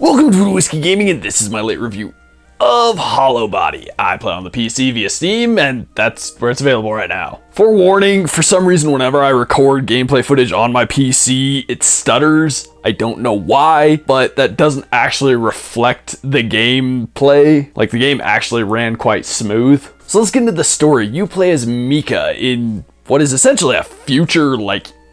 Welcome to Whiskey Gaming, and this is my late review of Hollowbody. I play on the PC via Steam, and that's where it's available right now. Forewarning, for some reason whenever I record gameplay footage on my PC, it stutters. I don't know why, but that doesn't actually reflect the gameplay. Like, the game actually ran quite smooth. So let's get into the story. You play as Mika in what is essentially a future,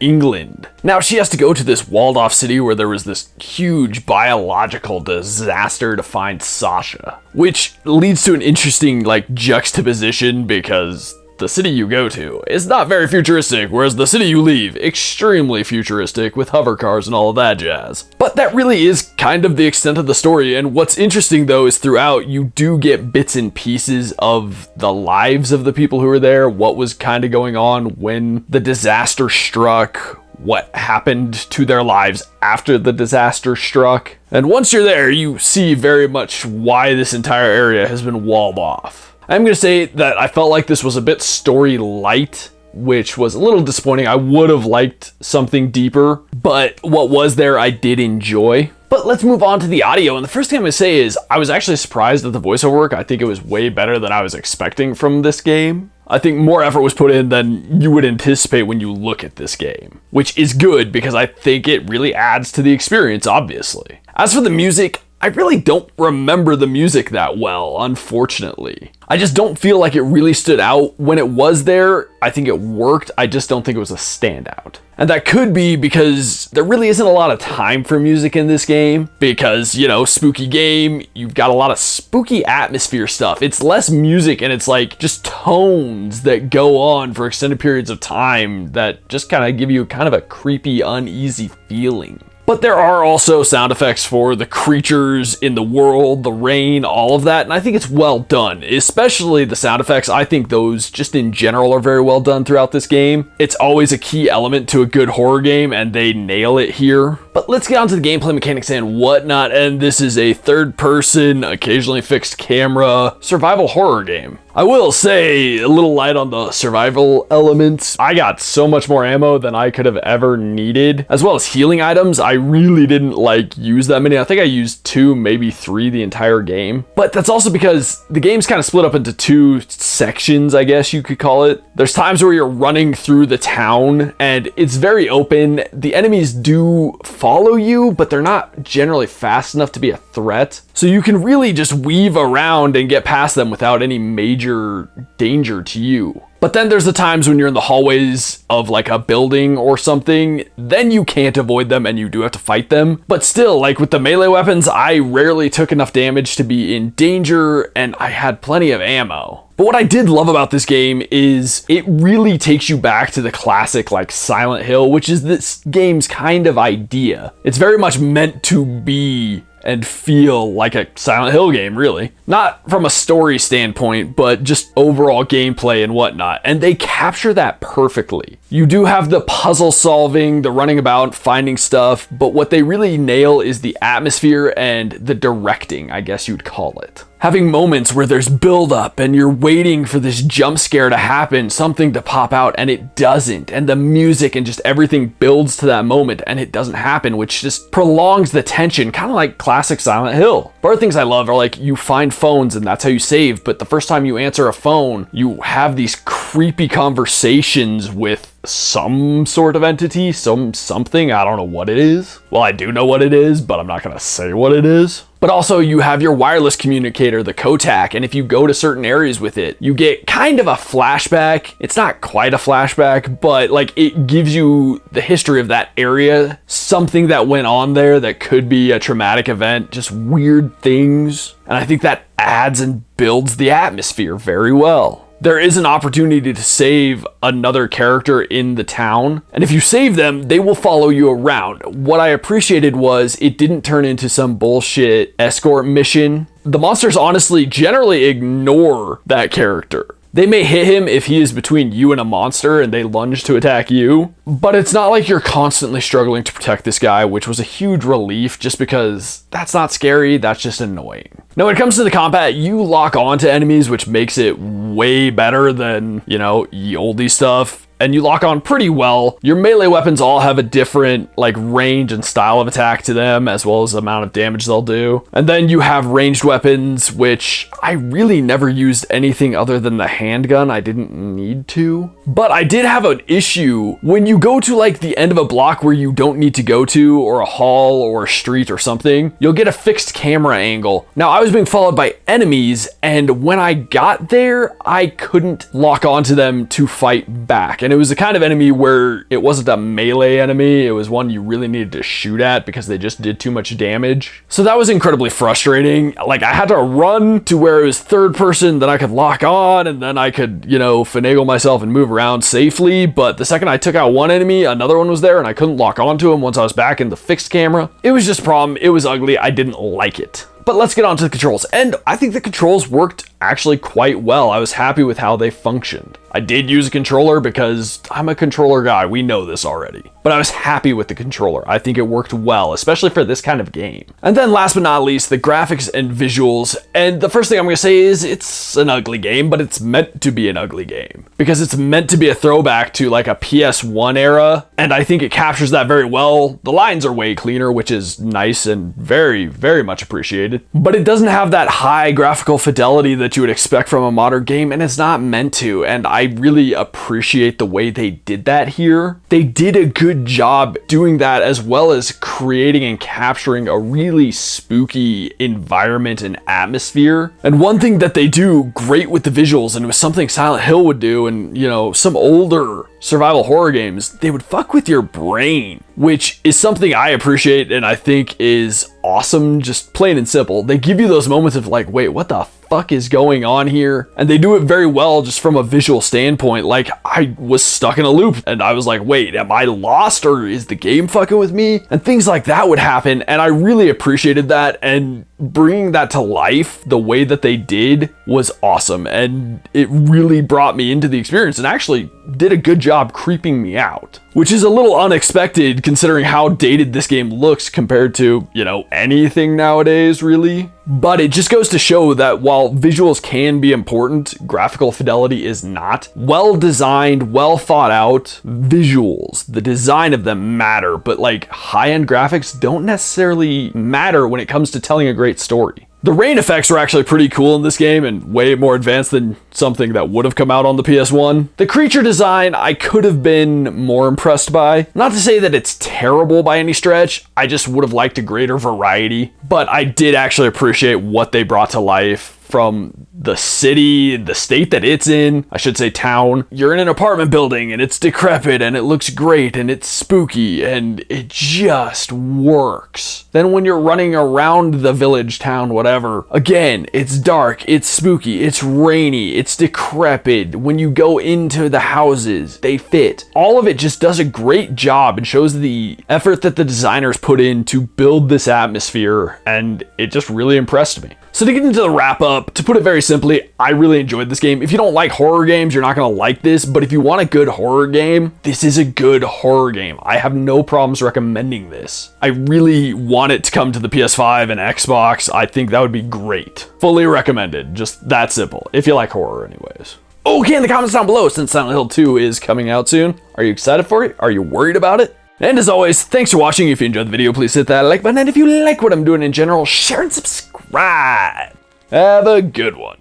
England. Now she has to go to this walled off city where there was this huge biological disaster to find Sasha, which leads to an interesting juxtaposition because the city you go to is not very futuristic, whereas the city you leave, extremely futuristic with hover cars and all of that jazz. But that really is kind of the extent of the story, and what's interesting though is throughout you do get bits and pieces of the lives of the people who were there, what was kind of going on when the disaster struck, what happened to their lives after the disaster struck. And once you're there, you see very much why this entire area has been walled off. I'm going to say that I felt like this was a bit story light, which was a little disappointing. I would have liked something deeper, but what was there I did enjoy. But let's move on to the audio, and the first thing I'm going to say is I was actually surprised at the voiceover work. I think it was way better than I was expecting from this game. I think more effort was put in than you would anticipate when you look at this game, which is good because I think it really adds to the experience, obviously. As for the music, I really don't remember the music that well, unfortunately. I just don't feel like it really stood out. When it was there, I think it worked. I just don't think it was a standout. And that could be because there really isn't a lot of time for music in this game because, spooky game, you've got a lot of spooky atmosphere stuff. It's less music and it's just tones that go on for extended periods of time that just kind of give you kind of a creepy, uneasy feeling. But there are also sound effects for the creatures in the world, the rain, all of that, and I think it's well done. Especially the sound effects, I think those just in general are very well done throughout this game. It's always a key element to a good horror game, and they nail it here. But let's get on to the gameplay mechanics and whatnot, and this is a third-person, occasionally fixed camera, survival horror game. I will say, a little light on the survival elements. I got so much more ammo than I could have ever needed, as well as healing items. I really didn't use that many. I think I used 2, maybe 3 the entire game. But that's also because the game's kind of split up into 2 sections, I guess you could call it. There's times where you're running through the town and it's very open. The enemies do follow you, but they're not generally fast enough to be a threat. So you can really just weave around and get past them without any major danger to you. But then there's the times when you're in the hallways of a building or something, then you can't avoid them and you do have to fight them. But still, with the melee weapons, I rarely took enough damage to be in danger and I had plenty of ammo. But what I did love about this game is it really takes you back to the classic Silent Hill, which is this game's kind of idea. It's very much meant to be and feel like a Silent Hill game, really. Not from a story standpoint, but just overall gameplay and whatnot. And they capture that perfectly. You do have the puzzle solving, the running about, finding stuff, but what they really nail is the atmosphere and the directing, I guess you'd call it. Having moments where there's build up and you're waiting for this jump scare to happen, something to pop out, and it doesn't. And the music and just everything builds to that moment and it doesn't happen, which just prolongs the tension, kind of like classic Silent Hill. But other things I love are you find phones and that's how you save, but the first time you answer a phone, you have these creepy conversations with some sort of entity, something, I don't know what it is. Well, I do know what it is, but I'm not gonna say what it is. But also you have your wireless communicator, the Kotak, and if you go to certain areas with it, you get kind of a flashback. It's not quite a flashback, but it gives you the history of that area, something that went on there that could be a traumatic event, just weird things. And I think that adds and builds the atmosphere very well. There is an opportunity to save another character in the town, and if you save them, they will follow you around. What I appreciated was it didn't turn into some bullshit escort mission. The monsters honestly generally ignore that character. They may hit him if he is between you and a monster and they lunge to attack you, but it's not like you're constantly struggling to protect this guy, which was a huge relief just because that's not scary, that's just annoying. Now when it comes to the combat, you lock on to enemies, which makes it way better than, ye olde stuff. and you lock on pretty well. Your melee weapons all have a different like range and style of attack to them, as well as the amount of damage they'll do. And then you have ranged weapons, which I really never used anything other than the handgun. I didn't need to. But I did have an issue when you go to like the end of a block where you don't need to go to, or a hall or a street or something, you'll get a fixed camera angle. Now I was being followed by enemies, and when I got there, I couldn't lock onto them to fight back. And it was the kind of enemy where it wasn't a melee enemy, it was one you really needed to shoot at because they just did too much damage. So that was incredibly frustrating. Like I had to run to where it was third person, then I could lock on, and then I could, you know, finagle myself and move around safely. But the second I took out one enemy, another one was there, and I couldn't lock onto him once I was back in the fixed camera. It was just a problem. It was ugly. I didn't like it. But let's get on to the controls. And I think the controls worked actually quite well. I was happy with how they functioned. I did use a controller because I'm a controller guy. We know this already. But I was happy with the controller. I think it worked well, especially for this kind of game. And then last but not least, the graphics and visuals. And the first thing I'm going to say is it's an ugly game, but it's meant to be an ugly game. Because it's meant to be a throwback to like a PS1 era. And I think it captures that very well. The lines are way cleaner, which is nice and very, very much appreciated. But it doesn't have that high graphical fidelity that you would expect from a modern game, and it's not meant to. And I really appreciate the way they did that here. They did a good job doing that, as well as creating and capturing a really spooky environment and atmosphere. And one thing that they do great with the visuals, and it was something Silent Hill would do, and you know, some older survival horror games, they would fuck with your brain, which is something I appreciate and I think is awesome, just plain and simple. They give you those moments of like, wait, what the fuck is going on here? And they do it very well just from a visual standpoint. Like I was stuck in a loop and I was like, wait, am I lost or is the game fucking with me? And things like that would happen, and I really appreciated that, and bringing that to life the way that they did was awesome, and it really brought me into the experience and actually did a good job creeping me out, which is a little unexpected considering how dated this game looks compared to, you know, anything nowadays really. But it just goes to show that while visuals can be important, graphical fidelity is not. Well designed, well thought out visuals, the design of them matter, but like high-end graphics don't necessarily matter when it comes to telling a great story. The rain effects were actually pretty cool in this game and way more advanced than something that would have come out on the PS1. The creature design I could have been more impressed by. Not to say that it's terrible by any stretch, I just would have liked a greater variety, but I did actually appreciate what they brought to life from the city, the state that it's in, I should say town. You're in an apartment building and it's decrepit and it looks great and it's spooky and it just works. Then when you're running around the village, town, whatever, again, it's dark, it's spooky, it's rainy, it's decrepit. When you go into the houses, they fit. All of it just does a great job and shows the effort that the designers put in to build this atmosphere, and it just really impressed me. So to get into the wrap up, to put it very simply, I really enjoyed this game. If you don't like horror games, you're not going to like this, but if you want a good horror game, this is a good horror game. I have no problems recommending this. I really want it to come to the PS5 and Xbox. I think that would be great. Fully recommended. Just that simple, if you like horror anyways. Okay, in the comments down below, since Silent Hill 2 is coming out soon, are you excited for it? Are you worried about it? And as always, thanks for watching. If you enjoyed the video, please hit that like button. And if you like what I'm doing in general, share and subscribe. Have a good one.